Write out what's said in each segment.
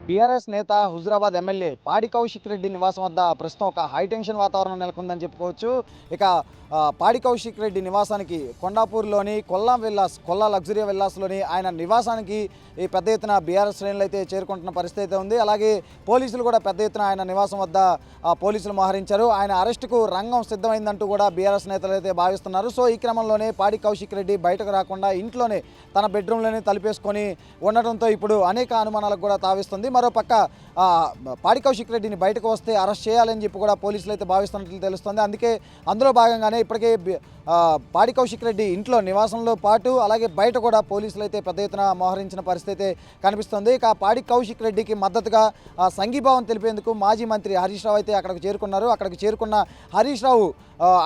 BRS నేత Huzurabad MLA పాడి కౌశిక్ రెడ్డి నివాసం వద్ద ప్రస్తుతం ఒక హైటెన్షన్ వాతావరణం నెలకొందని చెప్పుకోవచ్చు. ఇక పాడి కౌశిక్ రెడ్డి నివాసానికి కొండాపూర్లోని కొల్లా లగ్జరీ విల్లాస్లోని ఆయన నివాసానికి ఈ పెద్ద ఎత్తున బీఆర్ఎస్ శ్రేణులు అయితే చేరుకుంటున్న పరిస్థితి అయితే ఉంది. అలాగే పోలీసులు కూడా పెద్ద ఎత్తున ఆయన నివాసం వద్ద పోలీసులు మోహరించారు. ఆయన అరెస్టుకు రంగం సిద్ధమైందంటూ కూడా బీఆర్ఎస్ నేతలు అయితే భావిస్తున్నారు. సో ఈ క్రమంలోనే పాడి కౌశిక్ రెడ్డి బయటకు రాకుండా ఇంట్లోనే తన బెడ్రూమ్లోనే తలిపేసుకొని ఉండటంతో ఇప్పుడు అనేక అనుమానాలకు కూడా తావిస్తుంది. మరోపక్క పాడి కౌశిక్ రెడ్డిని బయటకు వస్తే అరెస్ట్ చేయాలని చెప్పి కూడా పోలీసులు అయితే భావిస్తున్నట్లు తెలుస్తుంది. అందుకే అందులో భాగంగానే ఇప్పటికే పాడి కౌశిక్ రెడ్డి ఇంట్లో నివాసంలో పాటు అలాగే బయట కూడా పోలీసులు అయితే పెద్ద ఎత్తున మోహరించిన పరిస్థితి అయితే కనిపిస్తుంది. ఇక పాడి కౌశిక్ రెడ్డికి మద్దతుగా సంఘీభావం తెలిపేందుకు మాజీ మంత్రి హరీష్ రావు అయితే అక్కడికి చేరుకున్నారు. అక్కడికి చేరుకున్న హరీష్ రావు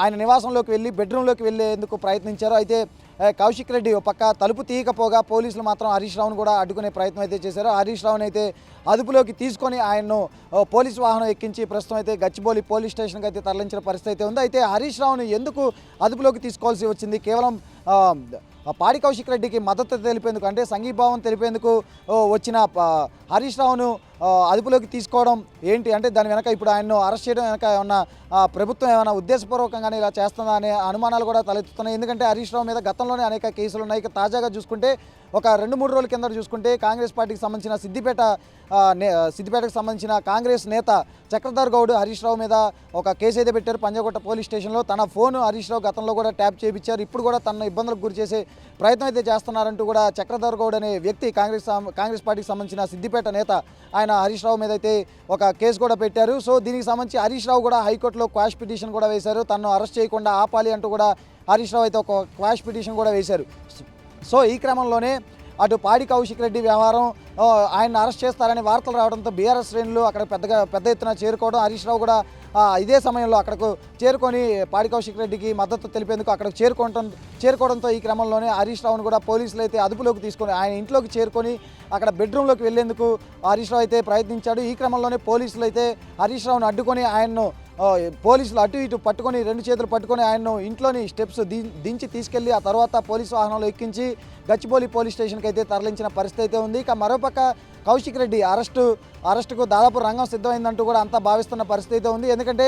ఆయన నివాసంలోకి వెళ్ళి బెడ్రూమ్లోకి వెళ్ళేందుకు ప్రయత్నించారు. అయితే కౌశిక్ రెడ్డి ఒక పక్క తలుపు తీయకపోగా పోలీసులు మాత్రం హరీష్ రావును కూడా అడ్డుకునే ప్రయత్నం అయితే చేశారు. హరీష్ రావుని అయితే అదుపులోకి తీసుకొని ఆయన్ను పోలీసు వాహనం ఎక్కించి ప్రస్తుతం అయితే గచ్చిబౌలి పోలీస్ స్టేషన్కి అయితే తరలించిన పరిస్థితి అయితే ఉంది. అయితే హరీష్ రావుని ఎందుకు అదుపులోకి తీసుకోవాల్సి వచ్చింది? కేవలం పాడి కౌశిక్ రెడ్డికి మద్దతు తెలిపేందుకు అంటే సంఘీభావం తెలిపేందుకు వచ్చిన హరీష్ రావును అదుపులోకి తీసుకోవడం ఏంటి అంటే దాని వెనక ఇప్పుడు ఆయన్ను అరెస్ట్ చేయడం వెనక ఏమన్నా ప్రభుత్వం ఏమైనా ఉద్దేశపూర్వకంగానే ఇలా చేస్తుందా అనే అనుమానాలు కూడా తలెత్తుతున్నాయి. ఎందుకంటే హరీష్ రావు మీద గతంలోనే అనేక కేసులు ఉన్నాయి. తాజాగా చూసుకుంటే ఒక 2-3 రోజుల కింద చూసుకుంటే కాంగ్రెస్ పార్టీకి సంబంధించిన సిద్దిపేటకు సంబంధించిన కాంగ్రెస్ నేత చక్రధర్ గౌడ్ హరీష్ రావు మీద ఒక కేసు అయితే పెట్టారు పంజాగుట్ట పోలీస్ స్టేషన్లో. తన ఫోన్ హరీష్ రావు గతంలో కూడా ట్యాప్ చేయించారు. ఇప్పుడు కూడా తన ఇబ్బందులకు గురి చేసే ప్రయత్నం అయితే చేస్తున్నారంటూ కూడా చక్రధర్ గౌడ్ అనే వ్యక్తి కాంగ్రెస్ పార్టీకి సంబంధించిన సిద్దిపేట నేత ఆయన హరీష్ రావు మీద అయితే ఒక కేసు కూడా పెట్టారు. సో దీనికి సంబంధించి హరీష్ రావు కూడా హైకోర్టులో క్వాష్ పిటిషన్ కూడా వేశారు. తనను అరెస్ట్ చేయకుండా ఆపాలి అంటూ కూడా హరీష్ రావు అయితే ఒక క్వాష్ పిటిషన్ కూడా వేశారు. సో ఈ క్రమంలోనే అటు పాడి కౌశిక్ రెడ్డి వ్యవహారం ఆయన అరెస్ట్ చేస్తారని వార్తలు రావడంతో బీఆర్ఎస్ శ్రేణులు అక్కడ పెద్ద ఎత్తున చేరుకోవడం, హరీష్ రావు కూడా ఇదే సమయంలో అక్కడకు చేరుకొని పాడి కౌశిక్ రెడ్డికి మద్దతు తెలిపేందుకు అక్కడికి చేరుకోవడంతో ఈ క్రమంలోనే హరీష్ రావును కూడా పోలీసులు అయితే అదుపులోకి తీసుకొని ఆయన ఇంట్లోకి చేరుకొని అక్కడ బెడ్రూమ్లోకి వెళ్లేందుకు హరీష్ రావు అయితే ప్రయత్నించాడు. ఈ క్రమంలోనే పోలీసులు అయితే హరీష్ రావును అడ్డుకొని ఆయన్ను పోలీసులు అటు ఇటు పట్టుకొని 2 చేతులు పట్టుకొని ఆయన్ను ఇంట్లోని స్టెప్స్ దించి తీసుకెళ్లి ఆ తర్వాత పోలీసు వాహనంలో ఎక్కించి గచ్చిబౌలి పోలీస్ స్టేషన్కి అయితే తరలించిన పరిస్థితి అయితే ఉంది. ఇక మరోపక్క కౌశిక్ రెడ్డి అరెస్టుకు దాదాపు రంగం సిద్ధమైందంటూ కూడా అంతా భావిస్తున్న పరిస్థితి అయితే ఉంది. ఎందుకంటే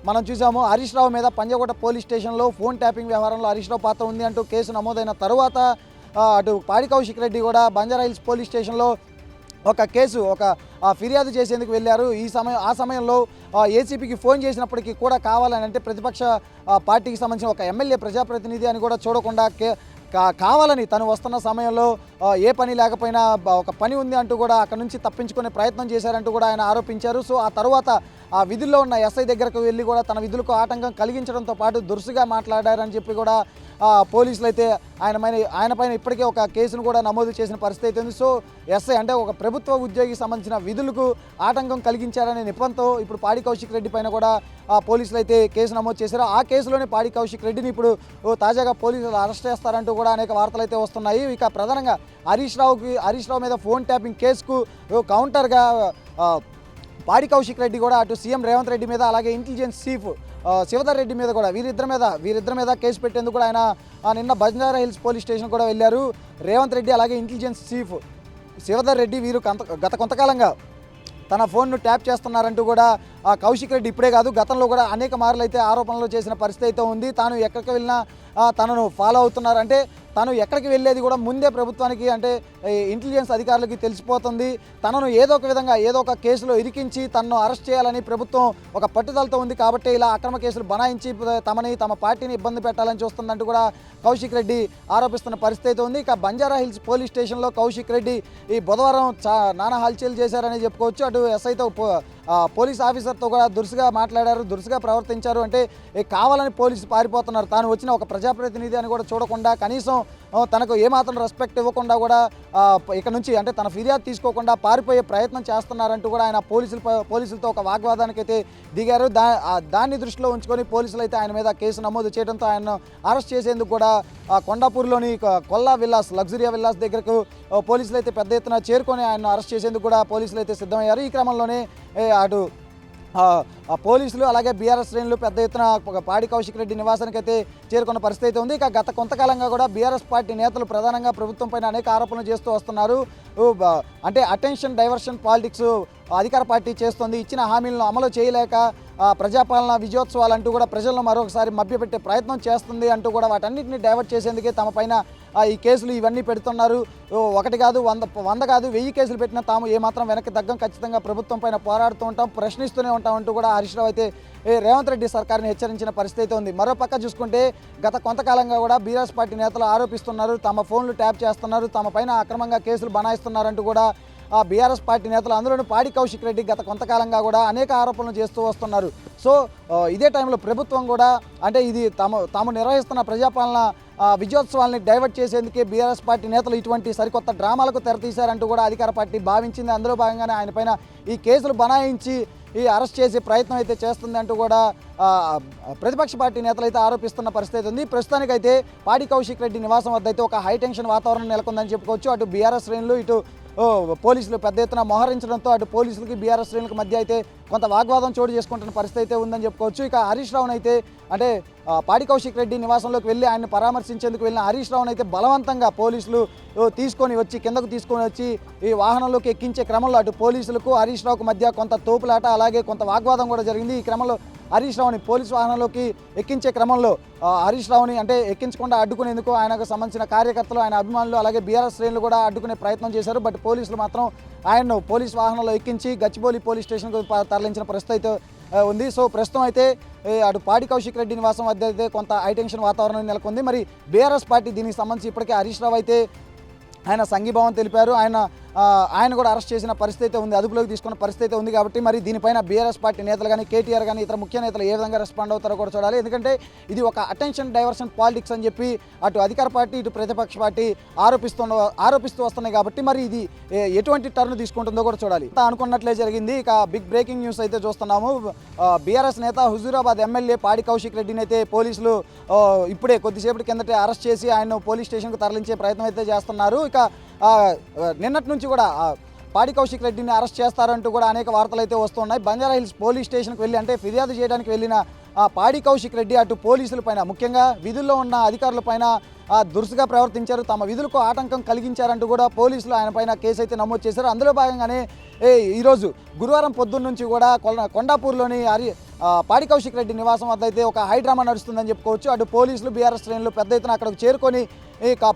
మనం చూసాము హరీష్ రావు మీద పంజాగుట్ట పోలీస్ స్టేషన్లో ఫోన్ ట్యాపింగ్ వ్యవహారంలో హరీష్ రావు పాత్ర ఉంది అంటూ కేసు నమోదైన తరువాత అటు పాడి కౌశిక్ రెడ్డి కూడా బంజారాహిల్స్ పోలీస్ స్టేషన్లో ఒక ఫిర్యాదు చేసేందుకు వెళ్ళారు. ఆ సమయంలో ఏసీపీకి ఫోన్ చేసినప్పటికీ కూడా కావాలని అంటే ప్రతిపక్ష పార్టీకి సంబంధించిన ఒక ఎమ్మెల్యే ప్రజాప్రతినిధి అని కూడా చూడకుండా కావాలని తను వస్తున్న సమయంలో ఏ పని లేకపోయినా ఒక పని ఉంది అంటూ కూడా అక్కడ నుంచి తప్పించుకునే ప్రయత్నం చేశారంటూ కూడా ఆయన ఆరోపించారు. సో ఆ తర్వాత ఆ విధుల్లో ఉన్న ఎస్ఐ దగ్గరకు వెళ్ళి కూడా తన విధులకు ఆటంకం కలిగించడంతో పాటు దురుసుగా మాట్లాడారని చెప్పి కూడా పోలీసులు అయితే ఆయన పైన ఇప్పటికే ఒక కేసును కూడా నమోదు చేసిన పరిస్థితి అయితే ఉంది. సో ఎస్ఐ అంటే ఒక ప్రభుత్వ ఉద్యోగికి సంబంధించిన విధులకు ఆటంకం కలిగించారనే నెపంతో ఇప్పుడు పాడి కౌశిక్ రెడ్డి పైన కూడా పోలీసులు అయితే కేసు నమోదు చేశారు. ఆ కేసులోనే పాడి కౌశిక్ రెడ్డిని ఇప్పుడు తాజాగా పోలీసులు అరెస్ట్ చేస్తారంటూ కూడా అనేక వార్తలు అయితే వస్తున్నాయి. ఇక ప్రధానంగా హరీష్ రావు మీద ఫోన్ ట్యాపింగ్ కేసుకు కౌంటర్గా పాడి కౌశిక్ రెడ్డి కూడా అటు సీఎం రేవంత్ రెడ్డి మీద అలాగే ఇంటెలిజెన్స్ చీఫ్ శివధర్ రెడ్డి మీద కూడా వీరిద్దరి మీద కేసు పెట్టేందుకు కూడా ఆయన నిన్న బంజారాహిల్స్ పోలీస్ స్టేషన్ కూడా వెళ్ళారు. రేవంత్ రెడ్డి అలాగే ఇంటెలిజెన్స్ చీఫ్ శివధర్ రెడ్డి వీరు గత కొంతకాలంగా తన ఫోన్ను ట్యాప్ చేస్తున్నారంటూ కూడా కౌశిక్ రెడ్డి ఇప్పుడే కాదు గతంలో కూడా అనేక మార్లు అయితే ఆరోపణలు చేసిన పరిస్థితి అయితే ఉంది. తాను ఎక్కడికి వెళ్ళినా తనను ఫాలో అవుతున్నారంటే తను ఎక్కడికి వెళ్ళేది కూడా ముందే ప్రభుత్వానికి అంటే ఇంటెలిజెన్స్ అధికారులకి తెలిసిపోతుంది. తనను ఏదో ఒక విధంగా ఏదో ఒక కేసులో ఇరికించి తనను అరెస్ట్ చేయాలని ప్రభుత్వం ఒక పట్టుదలతో ఉంది కాబట్టి ఇలా అక్రమ కేసులు బనాయించి తమ పార్టీని ఇబ్బంది పెట్టాలని చూస్తుందంటూ కూడా కౌశిక్ రెడ్డి ఆరోపిస్తున్న పరిస్థితి అయితే ఉంది. ఇక బంజారాహిల్స్ పోలీస్ స్టేషన్లో కౌశిక్ రెడ్డి ఈ బుధవారం నానా హల్చల్ చేశారని చెప్పుకోవచ్చు. అటు ఎస్ఐతో పోలీస్ ఆఫీసర్తో కూడా దురుసుగా మాట్లాడారు, దురుసుగా ప్రవర్తించారు. అంటే కావాలని పోలీసు పారిపోతున్నారు. తాను వచ్చిన ఒక ప్రజాప్రతినిధి అని కూడా చూడకుండా కనీసం తనకు ఏమాత్రం రెస్పెక్ట్ ఇవ్వకుండా కూడా ఇక నుంచి అంటే తన ఫిర్యాదు తీసుకోకుండా పారిపోయే ప్రయత్నం చేస్తున్నారంటూ కూడా ఆయన పోలీసులతో ఒక వాగ్వాదానికి అయితే దిగారు. దాన్ని దృష్టిలో ఉంచుకొని పోలీసులు అయితే ఆయన మీద కేసు నమోదు చేయడంతో ఆయన అరెస్ట్ చేసేందుకు కూడా కొండాపూర్లోని కొల్లా లగ్జరీ విల్లాస్ దగ్గరకు పోలీసులు అయితే పెద్ద ఎత్తున చేరుకొని ఆయన అరెస్ట్ చేసేందుకు కూడా పోలీసులు అయితే సిద్ధమయ్యారు. ఈ క్రమంలోనే అటు పోలీసులు అలాగే బీఆర్ఎస్ శ్రేణులు పెద్ద ఎత్తున పాడి కౌశిక్ రెడ్డి నివాసానికి అయితే చేరుకున్న పరిస్థితి అయితే ఉంది. ఇక గత కొంతకాలంగా కూడా బీఆర్ఎస్ పార్టీ నేతలు ప్రధానంగా ప్రభుత్వం పైన అనేక ఆరోపణలు చేస్తూ వస్తున్నారు. అంటే అటెన్షన్ డైవర్షన్ పాలిటిక్స్ అధికార పార్టీ చేస్తుంది, ఇచ్చిన హామీలను అమలు చేయలేక ప్రజాపాలన విజయోత్సవాలు అంటూ కూడా ప్రజలను మరొకసారి మభ్యపెట్టే ప్రయత్నం చేస్తుంది అంటూ కూడా వాటన్నిటిని డైవర్ట్ చేసేందుకే తమ పైన ఈ కేసులు ఇవన్నీ పెడుతున్నారు. ఒకటి కాదు, 100 కాదు, 1000 కేసులు పెట్టినా తాము ఏమాత్రం వెనక్కి తగ్గం, ఖచ్చితంగా ప్రభుత్వం పైన పోరాడుతూ ఉంటాం, ప్రశ్నిస్తూనే ఉంటాం అంటూ కూడా హరీష్ రావు అయితే రేవంత్ రెడ్డి సర్కార్ని హెచ్చరించిన పరిస్థితి ఉంది. మరోపక్క చూసుకుంటే గత కొంతకాలంగా కూడా బీఆర్ఎస్ పార్టీ నేతలు ఆరోపిస్తున్నారు, తమ ఫోన్లు ట్యాప్ చేస్తున్నారు, తమ పైన అక్రమంగా కేసులు బనాయిస్తున్నారంటూ కూడా బీఆర్ఎస్ పార్టీ నేతలు, అందులోనూ పాడి కౌశిక్ రెడ్డి గత కొంతకాలంగా కూడా అనేక ఆరోపణలు చేస్తూ వస్తున్నారు. సో ఇదే టైంలో ప్రభుత్వం కూడా అంటే ఇది తాము నిర్వహిస్తున్న ప్రజాపాలన విజయోత్సవాల్ని డైవర్ట్ చేసేందుకే బీఆర్ఎస్ పార్టీ నేతలు ఇటువంటి సరికొత్త డ్రామాలకు తెరతీశారంటూ కూడా అధికార పార్టీ భావించింది. అందులో భాగంగానే ఆయన పైన ఈ కేసులు బనాయించి అరెస్ట్ చేసే ప్రయత్నం అయితే చేస్తుంది అంటూ కూడా ప్రతిపక్ష పార్టీ నేతలు అయితే ఆరోపిస్తున్న పరిస్థితి ఉంది. ప్రస్తుతానికైతే పాడి కౌశిక్ రెడ్డి నివాసం వద్ద అయితే ఒక హైటెన్షన్ వాతావరణం నెలకొందని చెప్పుకోవచ్చు. అటు బీఆర్ఎస్ శ్రేణులు, ఇటు పోలీసులు పెద్ద ఎత్తున మోహరించడంతో అటు పోలీసులకి బీఆర్ఎస్ శ్రేణులకు మధ్య అయితే కొంత వాగ్వాదం చోటు చేసుకుంటున్న పరిస్థితి అయితే ఉందని చెప్పుకోవచ్చు. ఇక హరీష్ రావును అయితే అంటే పాడి కౌశిక్ రెడ్డి నివాసంలోకి వెళ్ళి ఆయన్ని పరామర్శించేందుకు వెళ్ళిన హరీష్ రావును అయితే బలవంతంగా పోలీసులు కిందకు తీసుకొని వచ్చి ఈ వాహనంలోకి ఎక్కించే క్రమంలో అటు పోలీసులకు హరీష్ రావుకు మధ్య కొంత తోపులాట అలాగే కొంత వాగ్వాదం కూడా జరిగింది. ఈ క్రమంలో హరీష్ రావుని పోలీసు వాహనంలోకి ఎక్కించే క్రమంలో హరీష్ రావుని అంటే ఎక్కించకుండా అడ్డుకునేందుకు ఆయనకు సంబంధించిన కార్యకర్తలు, ఆయన అభిమానులు అలాగే బీఆర్ఎస్ శ్రేణులు కూడా అడ్డుకునే ప్రయత్నం చేశారు. బట్ పోలీసులు మాత్రం ఆయన్ను పోలీసు వాహనంలో ఎక్కించి గచ్చిబౌలి పోలీస్ స్టేషన్కు తరలించిన పరిస్థితి అయితే ఉంది. సో ప్రస్తుతం అయితే అటు పాడి కౌశిక్ రెడ్డి నివాసం వద్ద అయితే కొంత హైటెన్షన్ వాతావరణం నెలకొంది. మరి బీఆర్ఎస్ పార్టీ దీనికి సంబంధించి ఇప్పటికే హరీష్ రావు అయితే ఆయన సంఘీభావం తెలిపారు. ఆయన కూడా అరెస్ట్ చేసిన పరిస్థితి ఉంది, అదుపులోకి తీసుకున్న పరిస్థితి ఉంది. కాబట్టి మరి దీనిపైన బీఆర్ఎస్ పార్టీ నేతలు కానీ కేటీఆర్ కానీ ఇతర ముఖ్య నేతలు ఏ విధంగా రెస్పాండ్ అవుతారో కూడా చూడాలి. ఎందుకంటే ఇది ఒక అటెన్షన్ డైవర్షన్ పాలిటిక్స్ అని చెప్పి అటు అధికార పార్టీ ఇటు ప్రతిపక్ష పార్టీ ఆరోపిస్తూ వస్తున్నాయి. కాబట్టి మరి ఇది ఎటువంటి టర్న్ తీసుకుంటుందో కూడా చూడాలి. అనుకున్నట్లే జరిగింది. ఇక బిగ్ బ్రేకింగ్ న్యూస్ అయితే చూస్తున్నాము. బీఆర్ఎస్ నేత హుజూరాబాద్ ఎమ్మెల్యే పాడి కౌశిక్ రెడ్డిని అయితే పోలీసులు ఇప్పుడే కొద్దిసేపటి కిందటే అరెస్ట్ చేసి ఆయన పోలీస్ స్టేషన్కు తరలించే ప్రయత్నం అయితే చేస్తున్నారు. ఇక నిన్నటి నుంచి కూడా పాడి కౌశిక్ రెడ్డిని అరెస్ట్ చేస్తారంటూ కూడా అనేక వార్తలు అయితే వస్తున్నాయి. బంజారాహిల్స్ పోలీస్ స్టేషన్కి వెళ్ళి అంటే ఫిర్యాదు చేయడానికి వెళ్ళిన పాడి కౌశిక్ రెడ్డి అటు పోలీసుల పైన, ముఖ్యంగా విధుల్లో ఉన్న అధికారుల పైన దురుసుగా ప్రవర్తించారు, తమ విధులకు ఆటంకం కలిగించారంటూ కూడా పోలీసులు ఆయన పైన కేసు అయితే నమోదు చేశారు. అందులో భాగంగానే ఈరోజు గురువారం పొద్దున్న నుంచి కూడా కొండాపూర్లోని పాడి కౌశిక్ రెడ్డి నివాసం వద్ద అయితే ఒక హైడ్రామా నడుస్తుందని చెప్పుకోవచ్చు. అటు పోలీసులు బీఆర్ఎస్ శ్రేణులు పెద్ద ఎత్తున అక్కడికి చేరుకొని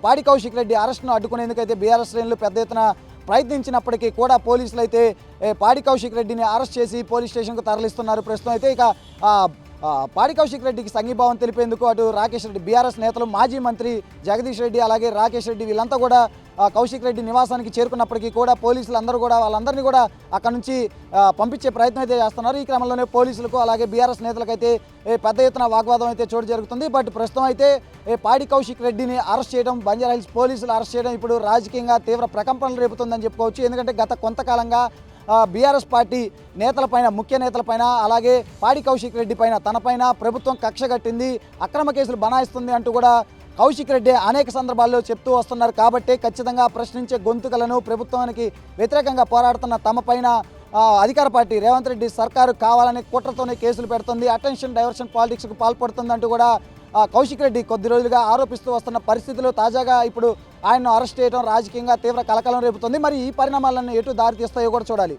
పాడి కౌశిక్ రెడ్డి అరెస్ట్ను అడ్డుకునేందుకైతే బీఆర్ఎస్ శ్రేణులు పెద్ద ఎత్తున ప్రయత్నించినప్పటికీ కూడా పోలీసులు అయితే పాడి కౌశిక్ రెడ్డిని అరెస్ట్ చేసి పోలీస్ స్టేషన్కు తరలిస్తున్నారు. ప్రస్తుతం అయితే ఇక పాడి కౌశిక్ రెడ్డికి సంఘీభావం తెలిపేందుకు అటు రాకేష్ రెడ్డి, బీఆర్ఎస్ నేతలు, మాజీ మంత్రి జగదీష్ రెడ్డి అలాగే రాకేష్ రెడ్డి వీళ్ళంతా కూడా కౌశిక్ రెడ్డి నివాసానికి చేరుకున్నప్పటికీ కూడా పోలీసులు అందరూ కూడా వాళ్ళందరినీ కూడా అక్కడ నుంచి పంపించే ప్రయత్నం అయితే చేస్తున్నారు. ఈ క్రమంలోనే పోలీసులకు అలాగే బీఆర్ఎస్ నేతలకైతే పెద్ద ఎత్తున వాగ్వాదం అయితే చోటు జరుగుతుంది. బట్ ప్రస్తుతం అయితే పాడి కౌశిక్ రెడ్డిని అరెస్ట్ చేయడం, బంజారాహిల్స్ పోలీసులు అరెస్ట్ చేయడం ఇప్పుడు రాజకీయంగా తీవ్ర ప్రకంపనలు రేపుతుందని చెప్పుకోవచ్చు. ఎందుకంటే గత కొంతకాలంగా బీఆర్ఎస్ పార్టీ నేతలపైన, ముఖ్య నేతలపైన అలాగే పాడి కౌశిక్ రెడ్డి పైన తనపైన ప్రభుత్వం కక్ష కట్టింది, అక్రమ కేసులు బనాయిస్తుంది అంటూ కూడా కౌశిక్ రెడ్డి అనేక సందర్భాల్లో చెప్తూ వస్తున్నారు. కాబట్టి ఖచ్చితంగా ప్రశ్నించే గొంతుకలను, ప్రభుత్వానికి వ్యతిరేకంగా పోరాడుతున్న తమ పైన అధికార పార్టీ రేవంత్ రెడ్డి సర్కారు కావాలని కుట్రతోనే కేసులు పెడుతుంది, అటెన్షన్ డైవర్షన్ పాలిటిక్స్కు పాల్పడుతుందంటూ కూడా కౌశిక్ రెడ్డి కొద్ది రోజులుగా ఆరోపిస్తూ వస్తున్న పరిస్థితులు తాజాగా ఇప్పుడు ఆయన్ను అరెస్ట్ చేయడం రాజకీయంగా తీవ్ర కలకలం రేపుతుంది. మరి ఈ పరిణామాలను ఎటు దారి తీస్తాయో కూడా చూడాలి.